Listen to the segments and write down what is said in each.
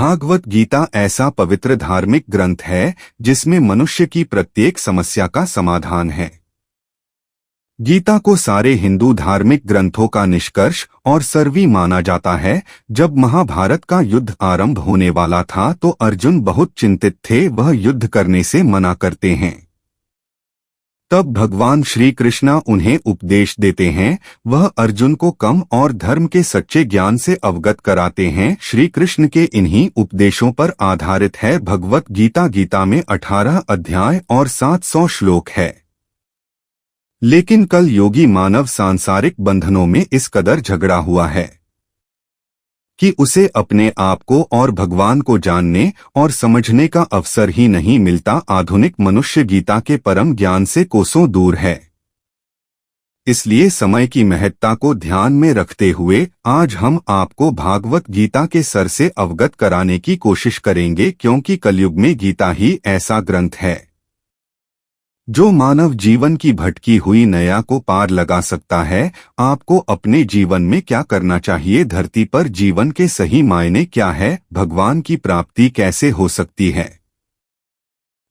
भागवत गीता ऐसा पवित्र धार्मिक ग्रंथ है जिसमें मनुष्य की प्रत्येक समस्या का समाधान है। गीता को सारे हिंदू धार्मिक ग्रंथों का निष्कर्ष और सर्वी माना जाता है। जब महाभारत का युद्ध आरंभ होने वाला था तो अर्जुन बहुत चिंतित थे, वह युद्ध करने से मना करते हैं। तब भगवान श्री कृष्ण उन्हें उपदेश देते हैं। वह अर्जुन को काम और धर्म के सच्चे ज्ञान से अवगत कराते हैं। श्री कृष्ण के इन्हीं उपदेशों पर आधारित है भगवत गीता। गीता में 18 अध्याय और 700 श्लोक है। लेकिन कल योगी मानव सांसारिक बंधनों में इस कदर झगड़ा हुआ है कि उसे अपने आप को और भगवान को जानने और समझने का अवसर ही नहीं मिलता। आधुनिक मनुष्य गीता के परम ज्ञान से कोसों दूर है। इसलिए समय की महत्ता को ध्यान में रखते हुए आज हम आपको भागवत गीता के सर से अवगत कराने की कोशिश करेंगे, क्योंकि कलयुग में गीता ही ऐसा ग्रंथ है जो मानव जीवन की भटकी हुई नैया को पार लगा सकता है। आपको अपने जीवन में क्या करना चाहिए, धरती पर जीवन के सही मायने क्या है, भगवान की प्राप्ति कैसे हो सकती है,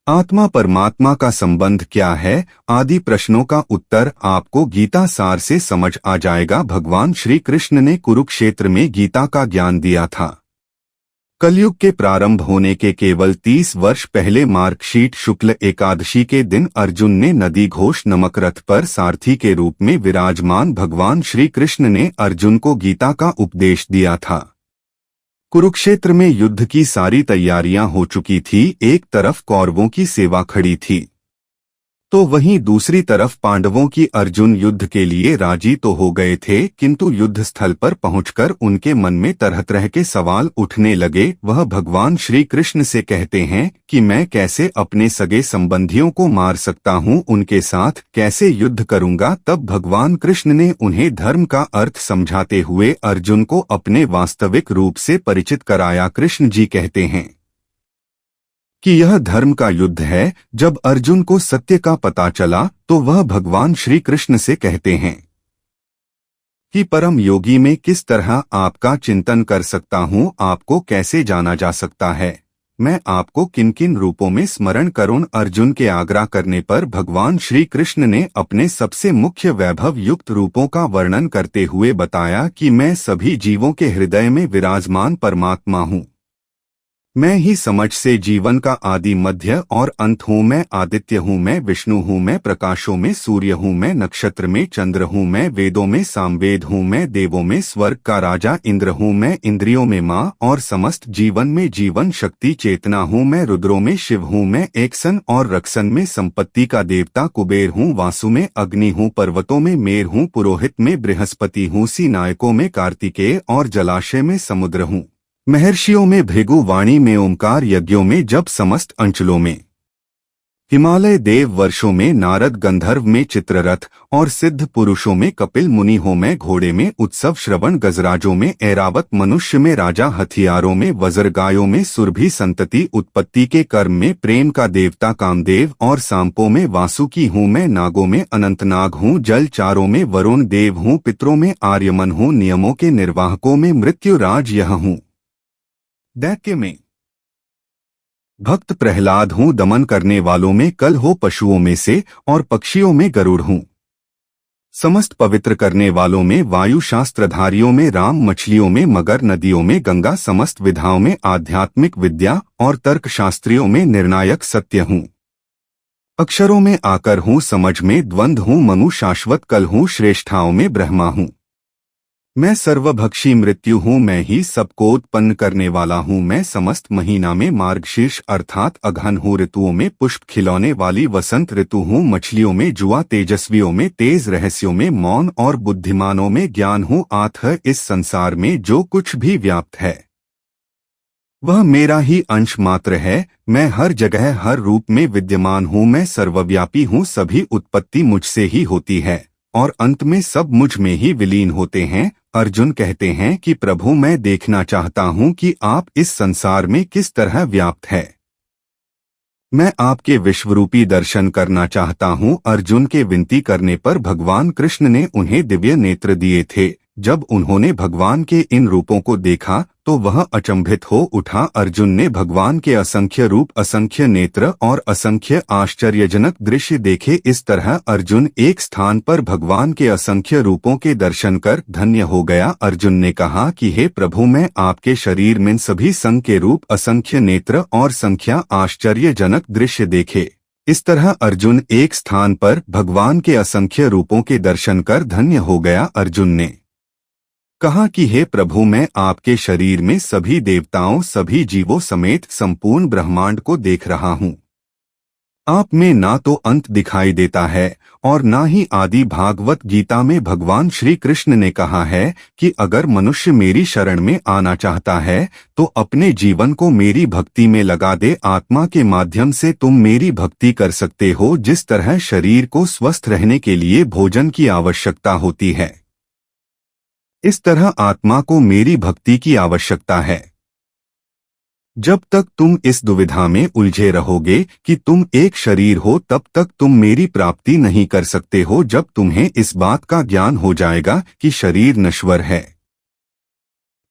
आत्मा परमात्मा का संबंध क्या है, आदि प्रश्नों का उत्तर आपको गीता सार से समझ आ जाएगा। भगवान श्री कृष्ण ने कुरुक्षेत्र में गीता का ज्ञान दिया था। कलयुग के प्रारंभ होने के केवल 30 वर्ष पहले मार्गशीट शुक्ल एकादशी के दिन अर्जुन ने नदी घोष नमक रथ पर सारथी के रूप में विराजमान भगवान श्री कृष्ण ने अर्जुन को गीता का उपदेश दिया था। कुरुक्षेत्र में युद्ध की सारी तैयारियां हो चुकी थी। एक तरफ कौरवों की सेवा खड़ी थी तो वहीं दूसरी तरफ पांडवों की। अर्जुन युद्ध के लिए राजी तो हो गए थे, किंतु युद्ध स्थल पर पहुंचकर उनके मन में तरह तरह के सवाल उठने लगे। वह भगवान श्री कृष्ण से कहते हैं कि मैं कैसे अपने सगे संबंधियों को मार सकता हूं, उनके साथ कैसे युद्ध करूंगा। तब भगवान कृष्ण ने उन्हें धर्म का अर्थ समझाते हुए अर्जुन को अपने वास्तविक रूप से परिचित कराया। कृष्ण जी कहते हैं कि यह धर्म का युद्ध है। जब अर्जुन को सत्य का पता चला तो वह भगवान श्री कृष्ण से कहते हैं कि परम योगी में किस तरह आपका चिंतन कर सकता हूँ, आपको कैसे जाना जा सकता है, मैं आपको किन किन रूपों में स्मरण करूं। अर्जुन के आग्रह करने पर भगवान श्री कृष्ण ने अपने सबसे मुख्य वैभव युक्त रूपों का वर्णन करते हुए बताया कि मैं सभी जीवों के हृदय में विराजमान परमात्मा हूँ। मैं ही समझ से जीवन का आदि मध्य और अंत हूँ। मैं आदित्य हूँ, मैं विष्णु हूँ, मैं प्रकाशों में सूर्य हूँ, मैं नक्षत्र में चंद्र हूँ, मैं वेदों में सामवेद हूँ, मैं देवों में स्वर्ग का राजा इंद्र हूँ, मैं इंद्रियों में माँ और समस्त जीवन में जीवन शक्ति चेतना हूँ, मैं रुद्रों में शिव हूँ, मैं एकसन और रक्षन में संपत्ति का देवता कुबेर हूँ, वासु में अग्नि हूँ, पर्वतों में मेर हूँ, पुरोहित में बृहस्पति हूँ, सी नायकों में कार्तिकेय और जलाशय में समुद्र हूँ, महर्षियों में भृगु, वाणी में ओंकार, यज्ञों में जब, समस्त अंचलों में हिमालय, देव वर्षों में नारद, गंधर्व में चित्ररथ और सिद्ध पुरुषों में कपिल मुनि हो, मैं घोड़े में उत्सव श्रवण, गजराजों में ऐरावत, मनुष्य में राजा, हथियारों में वज्र, गायों में सुरभि, संतति उत्पत्ति के कर्म में प्रेम का देवता कामदेव और सांपों में वासुकी हूँ, मैं नागों में अनंतनाग हूँ, जल चारों में वरुण देव हूँ, पितरों में आर्यमन हूँ, नियमों के निर्वाहकों में मृत्युराज यह हूँ, दैत्य में भक्त प्रहलाद हूँ, दमन करने वालों में कल हो, पशुओं में से और पक्षियों में गरुड़ हूँ, समस्त पवित्र करने वालों में वायु, शास्त्रधारियों में राम, मछलियों में मगर, नदियों में गंगा, समस्त विधाओं में आध्यात्मिक विद्या और तर्क शास्त्रियों में निर्णायक सत्य हूँ, अक्षरों में आकर हूँ, समझ में द्वंद्व हूँ, मनु शाश्वत कल हूँ, श्रेष्ठाओं में ब्रह्मा हूँ, मैं सर्वभक्षी मृत्यु हूँ, मैं ही सबको उत्पन्न करने वाला हूँ, मैं समस्त महीना में मार्गशीर्ष अर्थात अगहन हूँ, ऋतुओं में पुष्प खिलौने वाली वसंत ऋतु हूँ, मछलियों में जुआ, तेजस्वियों में तेज, रहस्यों में मौन और बुद्धिमानों में ज्ञान हूँ। आत्ह इस संसार में जो कुछ भी व्याप्त है वह मेरा ही अंश मात्र है। मैं हर जगह हर रूप में विद्यमान हूँ, मैं सर्वव्यापी हूँ, सभी उत्पत्ति मुझसे ही होती है और अंत में सब मुझ में ही विलीन होते हैं। अर्जुन कहते हैं कि प्रभु, मैं देखना चाहता हूँ कि आप इस संसार में किस तरह व्याप्त है, मैं आपके विश्वरूपी दर्शन करना चाहता हूँ। अर्जुन के विनती करने पर भगवान कृष्ण ने उन्हें दिव्य नेत्र दिए थे। जब उन्होंने भगवान के इन रूपों को देखा तो वह अचंभित हो उठा। अर्जुन ने भगवान के असंख्य रूप, असंख्य नेत्र और असंख्य आश्चर्यजनक दृश्य देखे। इस तरह अर्जुन एक स्थान पर भगवान के असंख्य रूपों के दर्शन कर धन्य हो गया। अर्जुन ने कहा कि हे प्रभु, मैं आपके शरीर में सभी संग के रूप, असंख्य नेत्र और संख्या आश्चर्यजनक दृश्य देखे। इस तरह अर्जुन एक स्थान पर भगवान के असंख्य रूपों के दर्शन कर धन्य हो गया। अर्जुन ने कहा कि हे प्रभु, मैं आपके शरीर में सभी देवताओं, सभी जीवों समेत संपूर्ण ब्रह्मांड को देख रहा हूँ। आप में ना तो अंत दिखाई देता है और ना ही आदि। भागवत गीता में भगवान श्री कृष्ण ने कहा है कि अगर मनुष्य मेरी शरण में आना चाहता है तो अपने जीवन को मेरी भक्ति में लगा दे। आत्मा के माध्यम से तुम मेरी भक्ति कर सकते हो। जिस तरह शरीर को स्वस्थ रहने के लिए भोजन की आवश्यकता होती है, इस तरह आत्मा को मेरी भक्ति की आवश्यकता है। जब तक तुम इस दुविधा में उलझे रहोगे कि तुम एक शरीर हो, तब तक तुम मेरी प्राप्ति नहीं कर सकते हो। जब तुम्हें इस बात का ज्ञान हो जाएगा कि शरीर नश्वर है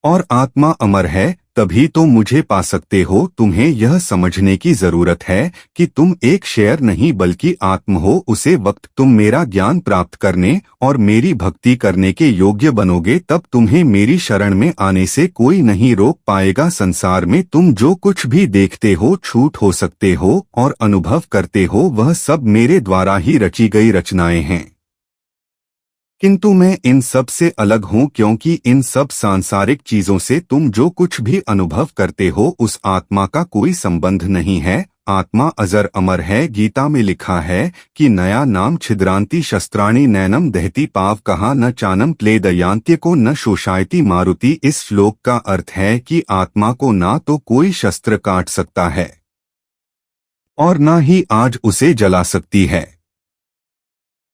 और आत्मा अमर है, तभी तो मुझे पा सकते हो। तुम्हें यह समझने की जरूरत है कि तुम एक शेर नहीं बल्कि आत्म हो। उसे वक्त तुम मेरा ज्ञान प्राप्त करने और मेरी भक्ति करने के योग्य बनोगे, तब तुम्हें मेरी शरण में आने से कोई नहीं रोक पाएगा। संसार में तुम जो कुछ भी देखते हो, छूट हो सकते हो और अनुभव करते हो, वह सब मेरे द्वारा ही रची गई रचनाएं हैं। किंतु मैं इन सब से अलग हूँ, क्योंकि इन सब सांसारिक चीजों से तुम जो कुछ भी अनुभव करते हो उस आत्मा का कोई संबंध नहीं है। आत्मा अजर अमर है। गीता में लिखा है कि नया नाम छिद्रांति शस्त्राणि नैनम दहती पाव कहा न चानम क्लेदयांत्य को न शोषायति मारुति। इस श्लोक का अर्थ है कि आत्मा को ना तो कोई शस्त्र काट सकता है और ना ही आग उसे जला सकती है।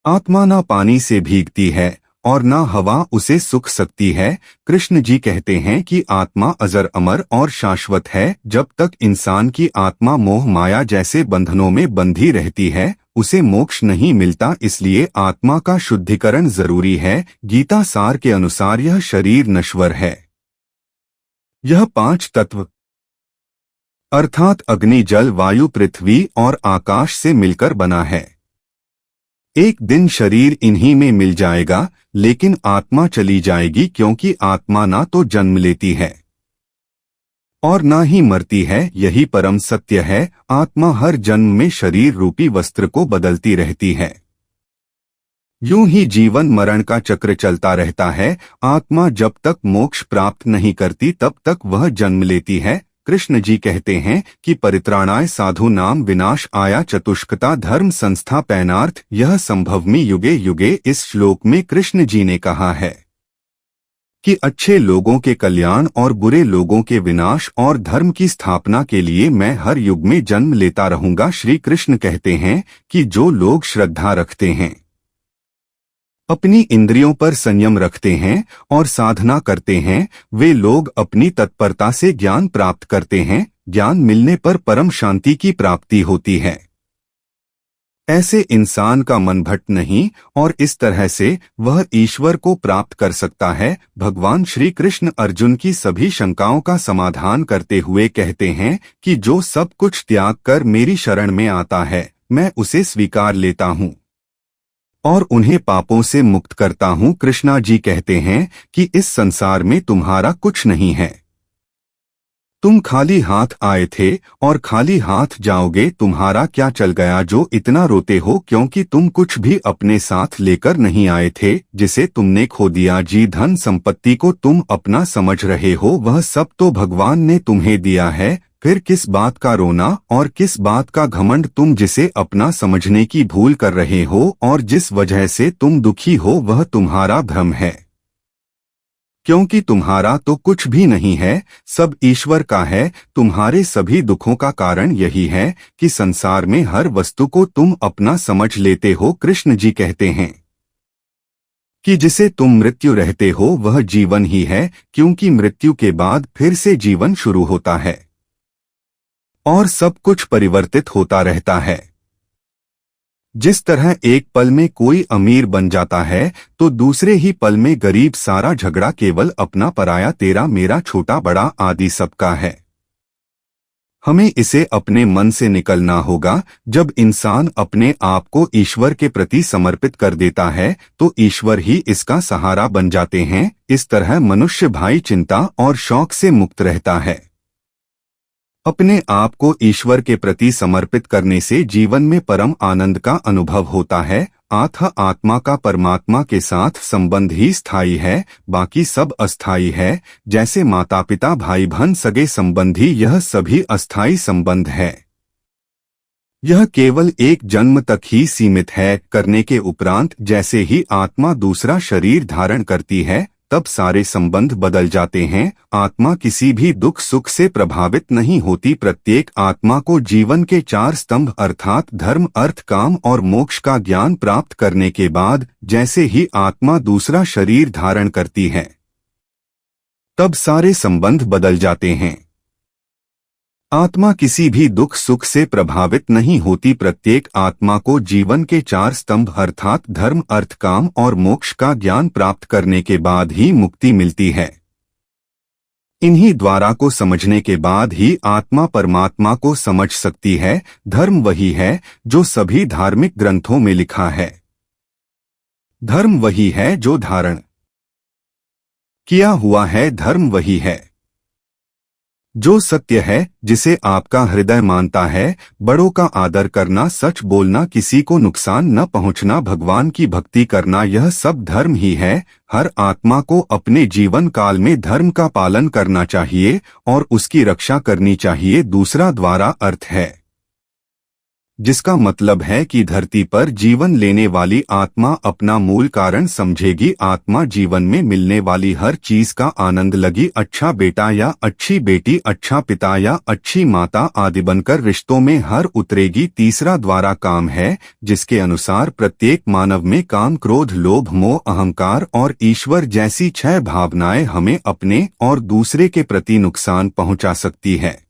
आत्मा ना पानी से भीगती है और ना हवा उसे सूख सकती है। कृष्ण जी कहते हैं कि आत्मा अजर अमर और शाश्वत है। जब तक इंसान की आत्मा मोह माया जैसे बंधनों में बंधी रहती है, उसे मोक्ष नहीं मिलता। इसलिए आत्मा का शुद्धिकरण जरूरी है। गीता सार के अनुसार यह शरीर नश्वर है। यह 5 तत्व अर्थात अग्नि, जल, वायु, पृथ्वी और आकाश से मिलकर बना है। एक दिन शरीर इन्हीं में मिल जाएगा, लेकिन आत्मा चली जाएगी, क्योंकि आत्मा ना तो जन्म लेती है और ना ही मरती है। यही परम सत्य है। आत्मा हर जन्म में शरीर रूपी वस्त्र को बदलती रहती है। यूं ही जीवन मरण का चक्र चलता रहता है। आत्मा जब तक मोक्ष प्राप्त नहीं करती, तब तक वह जन्म लेती है। कृष्ण जी कहते हैं कि परित्राणाय साधु नाम विनाश आया चतुष्कता धर्म संस्था पैनार्थ यह संभवमी युगे युगे। इस श्लोक में कृष्ण जी ने कहा है कि अच्छे लोगों के कल्याण और बुरे लोगों के विनाश और धर्म की स्थापना के लिए मैं हर युग में जन्म लेता रहूंगा। श्री कृष्ण कहते हैं कि जो लोग श्रद्धा रखते हैं, अपनी इंद्रियों पर संयम रखते हैं और साधना करते हैं, वे लोग अपनी तत्परता से ज्ञान प्राप्त करते हैं। ज्ञान मिलने पर परम शांति की प्राप्ति होती है। ऐसे इंसान का मन भट्ट नहीं और इस तरह से वह ईश्वर को प्राप्त कर सकता है। भगवान श्री कृष्ण अर्जुन की सभी शंकाओं का समाधान करते हुए कहते हैं कि जो सब कुछ त्याग कर मेरी शरण में आता है, मैं उसे स्वीकार लेता हूँ और उन्हें पापों से मुक्त करता हूँ। कृष्णा जी कहते हैं कि इस संसार में तुम्हारा कुछ नहीं है। तुम खाली हाथ आए थे और खाली हाथ जाओगे। तुम्हारा क्या चल गया जो इतना रोते हो, क्योंकि तुम कुछ भी अपने साथ लेकर नहीं आए थे, जिसे तुमने खो दिया। जी धन संपत्ति को तुम अपना समझ रहे हो, वह सब तो भगवान ने तुम्हें दिया है। फिर किस बात का रोना और किस बात का घमंड, तुम जिसे अपना समझने की भूल कर रहे हो और जिस वजह से तुम दुखी हो, वह तुम्हारा भ्रम है, क्योंकि तुम्हारा तो कुछ भी नहीं है, सब ईश्वर का है। तुम्हारे सभी दुखों का कारण यही है कि संसार में हर वस्तु को तुम अपना समझ लेते हो। कृष्ण जी कहते हैं कि जिसे तुम मृत्यु रहते हो वह जीवन ही है, क्योंकि मृत्यु के बाद फिर से जीवन शुरू होता है और सब कुछ परिवर्तित होता रहता है। जिस तरह एक पल में कोई अमीर बन जाता है तो दूसरे ही पल में गरीब, सारा झगड़ा केवल अपना पराया, तेरा मेरा, छोटा बड़ा आदि सबका है। हमें इसे अपने मन से निकलना होगा। जब इंसान अपने आप को ईश्वर के प्रति समर्पित कर देता है तो ईश्वर ही इसका सहारा बन जाते हैं। इस तरह मनुष्य भाई चिंता और शौक से मुक्त रहता है। अपने आप को ईश्वर के प्रति समर्पित करने से जीवन में परम आनंद का अनुभव होता है। आत्मा का परमात्मा के साथ संबंध ही स्थायी है, बाकी सब अस्थायी है। जैसे माता पिता, भाई बहन, सगे संबंधी, यह सभी अस्थायी संबंध है। यह केवल एक जन्म तक ही सीमित है। करने के उपरांत जैसे ही आत्मा दूसरा शरीर धारण करती है तब सारे संबंध बदल जाते हैं। आत्मा किसी भी दुख सुख से प्रभावित नहीं होती। प्रत्येक आत्मा को जीवन के 4 स्तंभ अर्थात धर्म, अर्थ, काम और मोक्ष का ज्ञान प्राप्त करने के बाद जैसे ही आत्मा दूसरा शरीर धारण करती है तब सारे संबंध बदल जाते हैं। आत्मा किसी भी दुख सुख से प्रभावित नहीं होती। प्रत्येक आत्मा को जीवन के 4 स्तंभ अर्थात धर्म, अर्थ, काम और मोक्ष का ज्ञान प्राप्त करने के बाद ही मुक्ति मिलती है। इन्हीं द्वारा को समझने के बाद ही आत्मा परमात्मा को समझ सकती है। धर्म वही है जो सभी धार्मिक ग्रंथों में लिखा है। धर्म वही है जो धारण किया हुआ है। धर्म वही है जो सत्य है, जिसे आपका हृदय मानता है। बड़ों का आदर करना, सच बोलना, किसी को नुकसान न पहुंचना, भगवान की भक्ति करना, यह सब धर्म ही है। हर आत्मा को अपने जीवन काल में धर्म का पालन करना चाहिए और उसकी रक्षा करनी चाहिए। दूसरा द्वारा अर्थ है, जिसका मतलब है कि धरती पर जीवन लेने वाली आत्मा अपना मूल कारण समझेगी। आत्मा जीवन में मिलने वाली हर चीज का आनंद लगी। अच्छा बेटा या अच्छी बेटी, अच्छा पिता या अच्छी माता आदि बनकर रिश्तों में हर उतरेगी। तीसरा द्वारा काम है, जिसके अनुसार प्रत्येक मानव में काम, क्रोध, लोभ, मोह, अहंकार और ईश्वर जैसी 6 भावनाएं हमें अपने और दूसरे के प्रति नुकसान पहुंचा सकती है।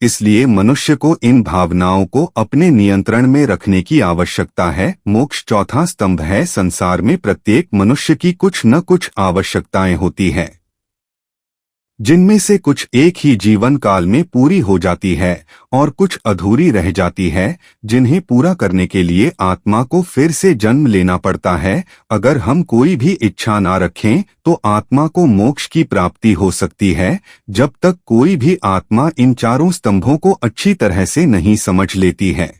इसलिए मनुष्य को इन भावनाओं को अपने नियंत्रण में रखने की आवश्यकता है। मोक्ष चौथा स्तंभ है। संसार में प्रत्येक मनुष्य की कुछ न कुछ आवश्यकताएं होती हैं, जिनमें से कुछ एक ही जीवन काल में पूरी हो जाती है और कुछ अधूरी रह जाती है, जिन्हें पूरा करने के लिए आत्मा को फिर से जन्म लेना पड़ता है। अगर हम कोई भी इच्छा ना रखें तो आत्मा को मोक्ष की प्राप्ति हो सकती है। जब तक कोई भी आत्मा इन 4 स्तंभों को अच्छी तरह से नहीं समझ लेती है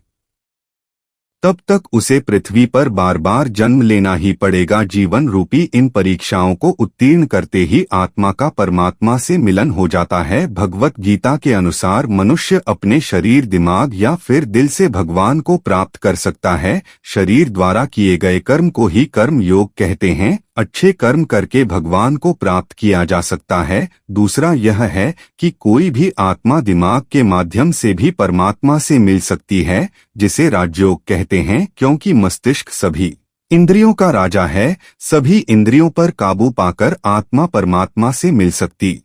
तब तक उसे पृथ्वी पर बार बार जन्म लेना ही पड़ेगा। जीवन रूपी इन परीक्षाओं को उत्तीर्ण करते ही आत्मा का परमात्मा से मिलन हो जाता है। भगवत गीता के अनुसार मनुष्य अपने शरीर, दिमाग या फिर दिल से भगवान को प्राप्त कर सकता है। शरीर द्वारा किए गए कर्म को ही कर्म योग कहते हैं। अच्छे कर्म करके भगवान को प्राप्त किया जा सकता है। दूसरा यह है कि कोई भी आत्मा दिमाग के माध्यम से भी परमात्मा से मिल सकती है, जिसे राजयोग कहते हैं, क्योंकि मस्तिष्क सभी इंद्रियों का राजा है। सभी इंद्रियों पर काबू पाकर आत्मा परमात्मा से मिल सकती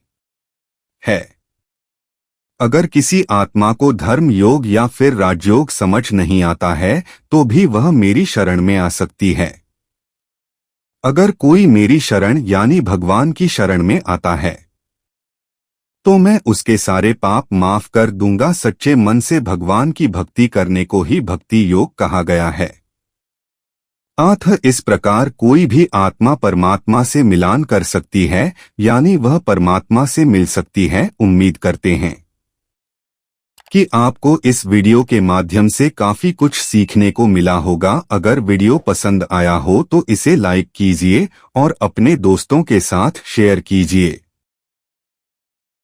है। अगर किसी आत्मा को धर्म योग या फिर राजयोग समझ नहीं आता है तो भी वह मेरी शरण में आ सकती है। अगर कोई मेरी शरण यानी भगवान की शरण में आता है तो मैं उसके सारे पाप माफ कर दूंगा। सच्चे मन से भगवान की भक्ति करने को ही भक्ति योग कहा गया है। इस प्रकार कोई भी आत्मा परमात्मा से मिलान कर सकती है, यानी वह परमात्मा से मिल सकती है। उम्मीद करते हैं कि आपको इस वीडियो के माध्यम से काफी कुछ सीखने को मिला होगा। अगर वीडियो पसंद आया हो तो इसे लाइक कीजिए और अपने दोस्तों के साथ शेयर कीजिए।